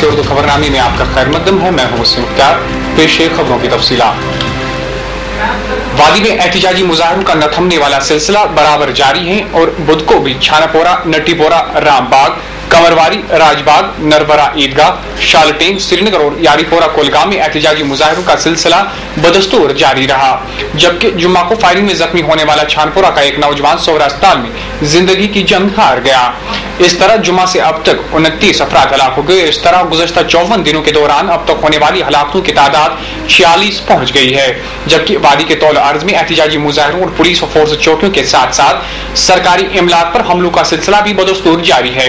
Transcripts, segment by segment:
के उर्दू खबरनामे में आपका खैर मकदम है। मैं हूं मुस्लिम मुख्तार। पेश है खबरों की तफसीलात। वादी में एहतिजाजी मुजाहिरों का न थमने वाला सिलसिला बराबर जारी है और बुध को भी छानापोरा, नटीपोरा, रामबाग, कंवरवारी, राजबाग, नरवरा ईदगाह, शालटेन, श्रीनगर और यारीपोरा कोलगाम में एहतिजाजी मुजाहिरों का सिलसिला बदस्तूर जारी रहा। जबकि जुम्मा को फायरिंग में जख्मी होने वाला छानपुरा का एक नौजवान सोहरा अस्पताल में जिंदगी की जंग हार गया। इस तरह जुम्मा से अब तक 29 अफराद हलाक हो गए। इस तरह गुज़श्ता 54 दिनों के दौरान अब तक होने वाली हलाकतों की तादाद 46 पहुंच गई है। जबकि वादी के तौल अर्ज में एहतिजाजी मुजाहिरों और पुलिस और फोर्स चौकियों के साथ साथ सरकारी इमलाक पर हमलों का सिलसिला भी बदस्तूर जारी है।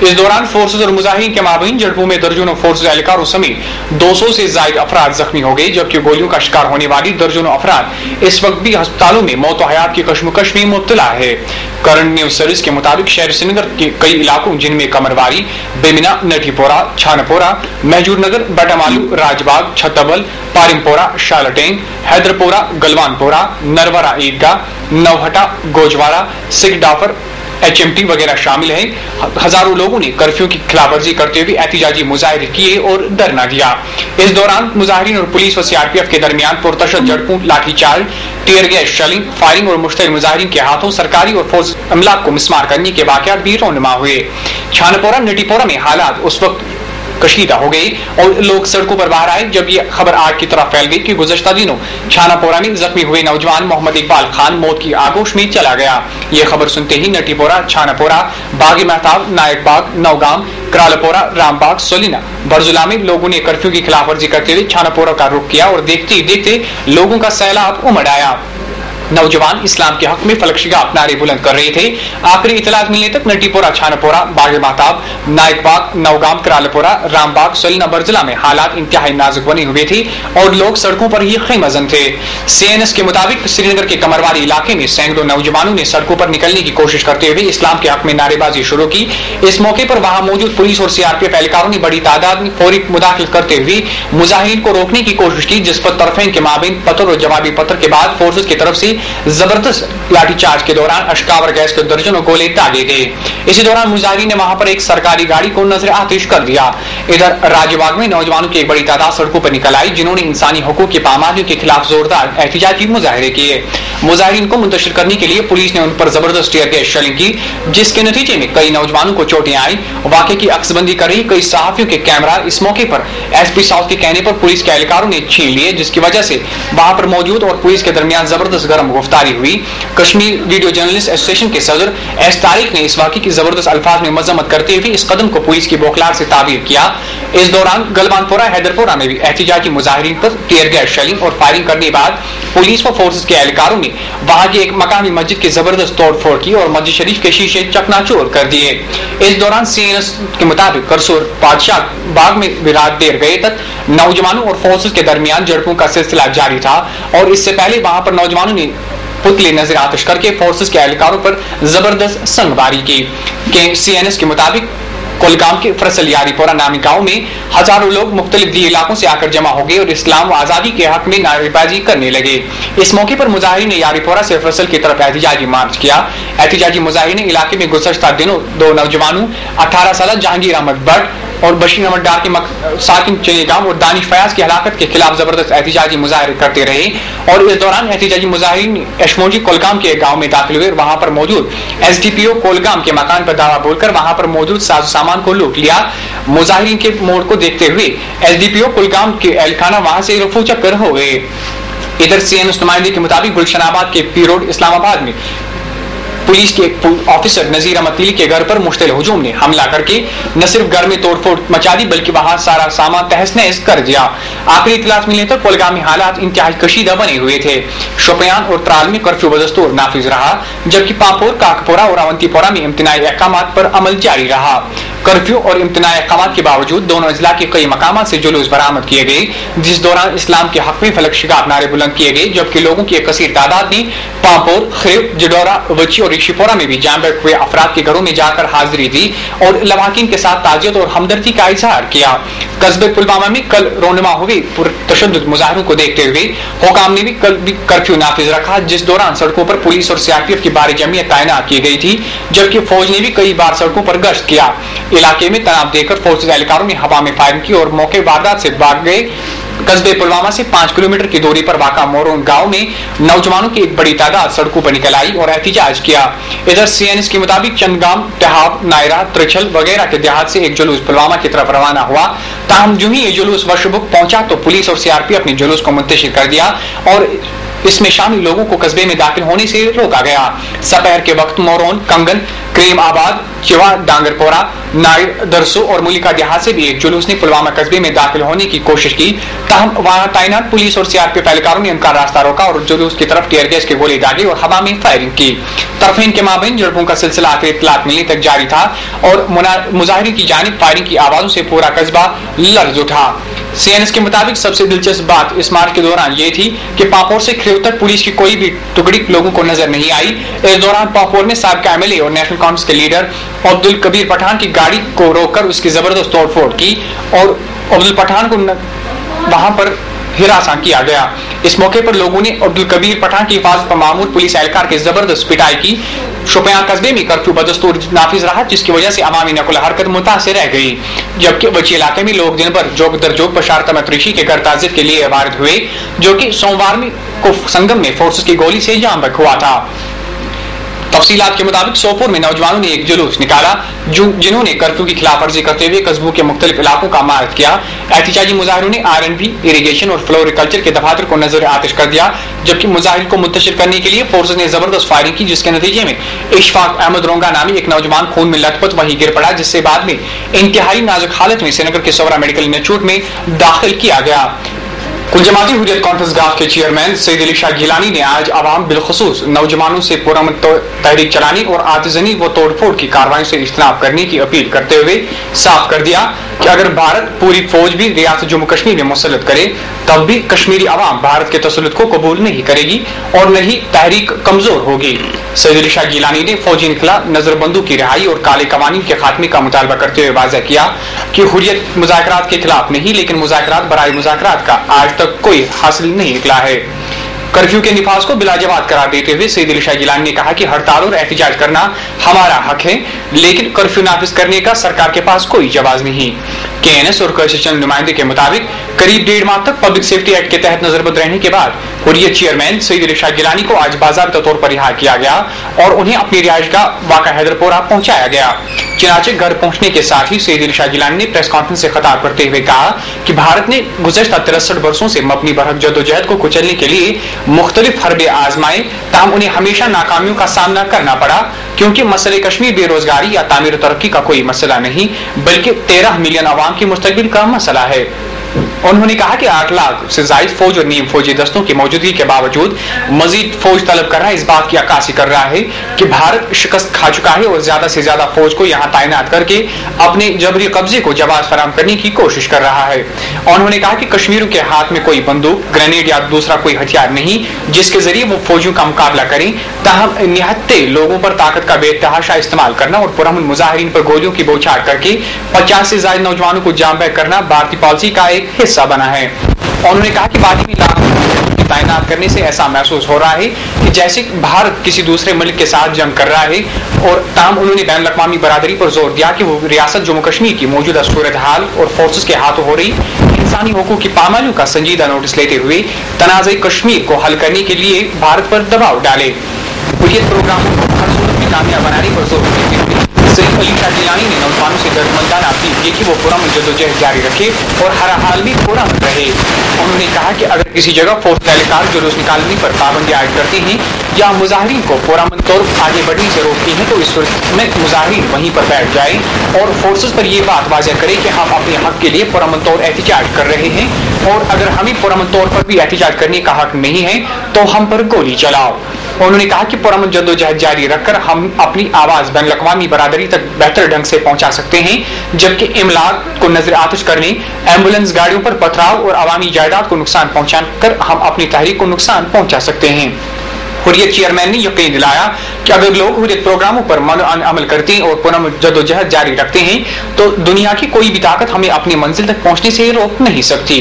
इस दौरान फोर्सेज और मुजाहिरीन के माबीन झड़पों में दर्जनों फोर्सेज एहलकारों समेत 200 से ज्यादा अफराद जख्मी हो गए। जबकि गोलियों का शिकार होने वाली दर्जनों अफराद इस वक्त भी अस्पतालों में मौत और हयात की कशमकश में मुब्तला है। करंट न्यूज सर्विस के मुताबिक शहर श्रीनगर के कई इलाकों जिनमें कमरवारी, बेमिना, नटीपोरा, छानापोरा, महजूर नगर, बटामालू, राजबाग, छतबल, पारिमपोरा, शालटेन, हैदरपोरा, गलवानपोरा, नरवरा ईदगाह, नवहटा, गोजवारा, सिकडाफर, HMT वगैरह शामिल हैं। हजारों लोगों ने कर्फ्यू की खिलाफवर्जी करते हुए एहतिजाजी मुजाहिरे किए और धरना दिया। इस दौरान मुजाहिरीन और पुलिस व CRPF के दरमियान पुरतशद्दुद झड़पों, lathi charge, tear gas shelling, firing और मुश्तइल मुजाहिरीन के हाथों सरकारी और फौज अमलाक को मिसमार करने के वाकयात भी रौनमा हुए। छानापोरा, नटीपोरा में हालात उस वक्त कशीदा हो गई और लोग सड़कों पर बाहर आए जब ये खबर आग की तरह फैल गई कि गुज़श्ता दिनों छानापोरा में जख्मी हुए नौजवान मोहम्मद इकबाल खान मौत की आगोश में चला गया। ये खबर सुनते ही नटीपोरा, छानापोरा, बागी महताब, नायकबाग, नौगाम, करालपोरा, रामबाग, सोलिना, बरजुला में लोगों ने कर्फ्यू की खिलाफवर्जी करते हुए छानापोरा का रुख किया और देखते ही देखते लोगों का सैलाब उमड़ आया। नौजवान इस्लाम के हक में फलकशिगाफ नारे बुलंद कर रहे थे। आखिरी इतलात मिलने तक नटीपोरा, छानापोरा, बागे महताब, नायकबाग, नौगाम, करालपोरा, रामबाग, सोलिना, बरजुला में हालात इंतहाई नाजुक बने हुए थे और लोग सड़कों पर ही खैमजन थे। CNS के मुताबिक श्रीनगर के कमरवारी इलाके में सैकड़ों नौजवानों ने सड़कों पर निकलने की कोशिश करते हुए इस्लाम के हक में नारेबाजी शुरू की। इस मौके पर वहां मौजूद पुलिस और CRPF एहलकारों ने बड़ी तादाद में फौरी मुदाखलत करते हुए मुजाहिरीन को रोकने की कोशिश की, जिस पर तरफेन के माबीन पत्थर और जवाबी पत्थर के बाद फोर्सेज की तरफ से जबरदस्त लाठीचार्ज के दौरान अशकावर गैस के दर्जनों गोले दागे गए। इसी दौरान मुजाहिरीन ने वहां पर एक सरकारी गाड़ी को नजर आतिश कर दिया। इधर राजबाग में नौजवानों की एक बड़ी तादाद सड़कों पर निकल आई, जिन्होंने इंसानी हकूक की पामालियों के खिलाफ जोरदार एहतिजाजी मुजाहिरे किए। मुजाहिरीन को मुंतशिर करने के लिए पुलिस ने उन पर जबरदस्त टीयर गैस शेलिंग की, जिसके नतीजे में कई नौजवानों को चोटें आई। वाकये की अक्सबंदी कर रही कई सहाफियों के कैमरा इस मौके पर SP साउथ के कहने पर पुलिस के एहलकारों ने छीन लिए, जिसकी वजह से वहां पर मौजूद और पुलिस के दरमियान जबरदस्त गर्म गुफ्तारी हुई। कश्मीर वीडियो जर्नलिस्ट एसोसिएशन के सदर S तारिक ने इस वाकये की जबरदस्त अल्फाज में मजम्मत करते हुए इस कदम को पुलिस की बौखलाहट से ताबीर किया। इस दौरान गलवानपोरा, हैदरपोरा में भी एहतिजाजी मुजाहिरीन पर टीयर गैस शेलिंग और फायरिंग करने के बाद पुलिस व फोर्सेज के एहलकारों ने वहां की एक मकामी मस्जिद की जबरदस्त तोड़फोड़ की और मस्जिद शरीफ के शीशे चकनाचूर कर दिए। इस दौरान CNS के मुताबिक करसूर, बादशाह बाग में भी रात देर गए तक नौजवानों और फोर्सेज के दरमियान झड़पों का सिलसिला जारी था और इससे पहले वहां पर नौजवानों ने पुतले नजर आतिश करके फोर्सेज के एहलकारों पर जबरदस्त संगबारी की। CNS के मुताबिक कोलगाम के फरसल यारीपोरा नामी गांव में हजारों लोग मुख्तलिफ इलाकों से आकर जमा हो गए और इस्लाम व आजादी के हक में नारेबाजी करने लगे। इस मौके पर मुजाहिरीन ने यारीपोरा से फरसल की तरफ एहतिजाजी मार्च किया। एहतिजाजी मुजाहिरीन ने इलाके में गुज़श्ता दिनों 2 नौजवानों 18 साल जहांगीर अहमद भट्ट और बशीर अहमद डार के साकिन चलेगाम और दानिश फयाज की हलाकत के खिलाफ जबरदस्त एहतिजाजी मुजाहिरे करते रहे और इस दौरान एहतिजाजी मुजाहिरीन एशमोजी कोलगाम के एक गांव में दाखिल हुए और वहां पर मौजूद SDPO कोलगाम के मकान पर दावा बोलकर वहां पर मौजूद साजो सामान को लूट लिया। मुजाहिरीन के मोड़ को देखते हुए SDPO कोलगाम के एहलखाना वहां से रफू चक्कर हो गए। इधर CNS नुमाइंदे के मुताबिक गुलशनाबाद के P रोड इस्लामाबाद में पुलिस के एक ऑफिसर नजीर अहमद तिली के घर पर मुश्तिल हुजूम ने हमला करके न सिर्फ घर में तोड़फोड़ मचा दी बल्कि वहां सारा सामान तहस नहस कर दिया। आखिरी इतलात मिलने तक कोलगाम में हालात इंतहाई कशीदा बने हुए थे। शोपियान और त्राल में कर्फ्यू बदस्तूर नाफिज रहा, जबकि पापोर, काकपोरा और अवंतीपोरा में इम्तनाई अहकामात पर अमल जारी रहा। कर्फ्यू और इम्तनाई अहकामात के बावजूद दोनों अजला के कई मकामात से जुलूस बरामद किए गए, जिस दौरान इस्लाम के हक में फलकशिगाफ नारे बुलंद किए गए। जबकि लोगों की एक कसीर तादाद ने पापोर, खिरव, जिडोरा, वची और ऋषिपोरा में भी जाम बैठ हुए अफराद के घरों में जाकर हाजिरी दी और लवाकिन के साथ ताजियत और हमदर्दी का इजहार किया। कस्बे पुलवामा में कल रोनमा हुए पुरतशद्दुद मुजाहिरों को देखते हुए हुकाम ने भी कल भी कर्फ्यू नाफिज रखा, जिस दौरान सड़कों पर पुलिस और CRPF की भारी जमीयत तैनात की गई थी, जबकि फौज ने भी कई बार सड़कों पर गश्त किया। इलाके में तनाव देकर फोर्सेज एहलकारों ने हवा में फायरिंग की और मौके वारदात से भाग गए। कस्बे पुलवामा से 5 किलोमीटर की दूरी पर वाक़ा मोरोन गांव में नौजवानों की एक बड़ी तादाद सड़कों पर निकल आई और एहतिजाज किया। इधर सीएनएस के मुताबिक चंदगाम, टहाब, नायरा, त्रिछल वगैरह के देहात से एक जुलूस पुलवामा की तरफ रवाना हुआ। ताहम जो ही ये जुलूस वर्षबुक पहुंचा तो पुलिस और सीआरपीएफ ने जुलूस को मुंतशिर कर दिया और इसमें शामिल लोगों को कस्बे में दाखिल होने से रोका गया। सपहर के वक्त मोरोन, कंगन, क्रीम आबाद, चिवा, डांगरपोरा, नायर, दरसो और मुलिका देहात से भी एक जुलूस ने पुलवामा कस्बे में दाखिल होने की कोशिश की। ताहम वहां तैनात पुलिस और सीआरपीएफ एहलकारों ने उनका रास्ता रोका और जुलूस की तरफ टीयर गैस के गोले दागे और हवा में फायरिंग की। तरफीन के माबैन झड़पों का सिलसिला आखिर इत्तलात मिलने तक जारी था और मुजाहिरीन की जानिब फायरिंग की आवाजों से पूरा कस्बा लर्ज उठा। सीएनएस के मुताबिक सबसे दिलचस्प बात इस मार्च के दौरान ये थी कि पापोर से खिरव तक पुलिस की कोई भी टुकड़ी लोगों को नजर नहीं आई। इस दौरान पापोर में साबिका एमएलए और नेशनल कांग्रेस के लीडर अब्दुल कबीर पठान की गाड़ी को रोककर उसकी जबरदस्त तोड़फोड़ की और अब्दुल पठान को वहां पर हिरासा किया गया। इस मौके पर लोगों ने अब्दुल कबीर पठान की हिफाजत पर मामूर पुलिस एहलकार की जबरदस्त पिटाई की। शोपियां कस्बे में कर्फ्यू बदस्तूर नाफिज रहा जिसकी वजह से अवामी नकुल हरकत मुतासिर रह गई, जबकि बची इलाके में लोग दिन भर जोक दर जोक बशारत मतरीशी के घर ताजियत के लिए वारिद हुए, जो कि सोमवार में को संगम में फोर्सेस की गोली से जाम बक हुआ था। तफसीलात के मुताबिक सोपोर में नौजवानों ने एक जुलूस निकाला जिन्होंने कर्फ्यू की खिलाफ वर्जी करते हुए कस्बों के मुख्तलिफ इलाकों का मारत किया। एहतिजाजी मुजाहिरों ने आरएनबी, इरिगेशन और फ्लोरिकल्चर के दफातर को नजर आतिश कर दिया, जबकि मुजाहिर को मुंतशिर करने के लिए फोर्सेज ने जबरदस्त फायरिंग की, जिसके नतीजे में इशफाक अहमद रोंगा नामी एक नौजवान खून में लथपथ वहीं गिर पड़ा, जिससे बाद में इंतहाई नाजुक हालत में श्रीनगर के सोवरा मेडिकल इंस्टीट्यूट में दाखिल किया गया। कुल जमाती हुर्रियत कॉन्फ्रेंस गाफ के चेयरमैन सईद अली शाह गिलानी ने आज अवाम बिलखुसूस नौजवानों से पुरअमन तहरीक चलाने और आतिजनी व तोड़फोड़ की कार्रवाई से इज्तनाब करने की अपील करते हुए साफ कर दिया कि अगर भारत पूरी फौज भी रियासत जम्मू कश्मीर में मुसल्लत करे तब भी कश्मीरी अवाम भारत के तसल्लुत को कबूल नहीं करेगी और न ही तहरीक कमजोर होगी। सईद अली शाह गिलानी ने फौजी इनखला, नजरबंदों की रिहाई और काले कवानीन के खात्मे का मुतालबा करते हुए वाज़ेह किया कि हुर्रियत मुज़ाकरात के खिलाफ नहीं, लेकिन मुज़ाकरात बराए मुज़ाकरात का आज तक कोई हासिल नहीं निकला है। कर्फ्यू के निफाज को बिलाजवाब करार देते हुए सईद अली शाह गिलानी ने कहा कि हड़ताल और एहतिजाज करना हमारा हक है, लेकिन कर्फ्यू नाफिज करने का सरकार के पास कोई जवाब नहीं। केएनएस और कृषि चंद नुमाइंदे के मुताबिक करीब 1.5 माह तक पब्लिक सेफ्टी एक्ट के तहत नजरबंद रहने के बाद हुर्रियत चेयरमैन सईद अली शाह गिलानी को आज बाज़ाबिता तौर पर रिहा किया गया और उन्हें अपनी रिहाइशगाह वाक़ा हैदरपोरा पहुंचाया गया। चुनाचे घर पहुंचने के साथ ही सईद अली शाह गिलानी ने प्रेस कॉन्फ्रेंस से खिताब करते हुए कहा कि भारत ने गुज़श्ता 63 वर्षों से अपनी बरहक जद्दोजहद को कुचलने के लिए मुख्तलिफ हरबे आजमाए, ताहम उन्हें हमेशा नाकामियों का सामना करना पड़ा, क्योंकि मसले कश्मीर बेरोजगारी या तामीर तरक्की का कोई मसला नहीं बल्कि 13 मिलियन अवाम के मुस्तकबिल का मसला है। उन्होंने कहा कि 8 लाख से जायद फौज और नीम फौजी दस्तों की मौजूदगी के बावजूद मजीद फौज तलब कर रहा है इस बात की अक्कासी कर रहा है कि भारत शिकस्त खा चुका है और ज्यादा से ज्यादा फौज को यहाँ तैनात करके अपने जबरी कब्जे को जवाब फराहम करने की कोशिश कर रहा है। उन्होंने कहा कि कश्मीरियों के हाथ में कोई बंदूक, ग्रेनेड या दूसरा कोई हथियार नहीं जिसके जरिए वो फौजियों का मुकाबला करें, ताहम निहत्ते लोगों पर ताकत का बेतहाशा इस्तेमाल करना और पुरअमन मुजाहिरीन पर गोलियों की बौछार करके 50 से ज्यादा नौजवानों को जाम बैक करना भारतीय पॉलिसी का एक हिस्सा बना है। उन्होंने कहा कि वादी में लाखों तैनात करने से ऐसा महसूस हो रहा है कि जैसे भारत किसी दूसरे मुल्क के साथ जंग कर रहा है और ताहम उन्होंने बैन अल-अक़वामी बरादरी पर जोर दिया कि वो रियासत जम्मू कश्मीर की मौजूदा सूरत हाल और फोर्सेस के हाथों हो रही इंसानी हुकूक की पामालियों का संजीदा नोटिस लेते हुए तनाज़े कश्मीर को हल करने के लिए भारत पर दबाव डाले। हुर्रियत प्रोग्रामों को हर सूरत में कामयाब बनाने पर जोर देते हुए सईद अली शाह गिलानी ने नौजवानों से दर्दमंदाना अपील की कि वो पुरअमन जद्दोजहद जारी रखे और हर हाल में पुरअमन रहे। उन्होंने कहा कि अगर किसी जगह फौज एहलकार जुलूस निकालने पर पाबंदी आयद करते हैं या मुजाहिरीन को पुरअमन तौर आगे बढ़ने से रोकती हैं तो इस सूरत में मुजाहिरीन वहीं पर बैठ जाए और फोर्सेस पर ये बात वाज़ेह करें कि हम अपने हक के लिए पुरअमन तौर एहतिजाज कर रहे हैं और अगर हमें पुरअमन तौर पर भी एहतिजाज करने का हक नहीं है तो हम पर गोली चलाओ। उन्होंने कहा कि पुरअमन जद्दोजहद जारी रखकर हम अपनी आवाज बैन अल-अक़वामी बरादरी तक बेहतर ढंग से पहुंचा सकते हैं, जबकि इमलाक को नजर आतिश करने, एम्बुलेंस गाड़ियों पर पथराव और अवामी जायदाद को नुकसान पहुंचाकर हम अपनी तहरीक को नुकसान पहुंचा सकते हैं। हुर्रियत चेयरमैन ने यकीन दिलाया कि अगर लोग हुर्रियत प्रोग्रामों पर अमल करते हैं और पुरअमन जद्दोजहद जारी रखते हैं तो दुनिया की कोई भी ताकत हमें अपनी मंजिल तक पहुंचने से रोक नहीं सकती।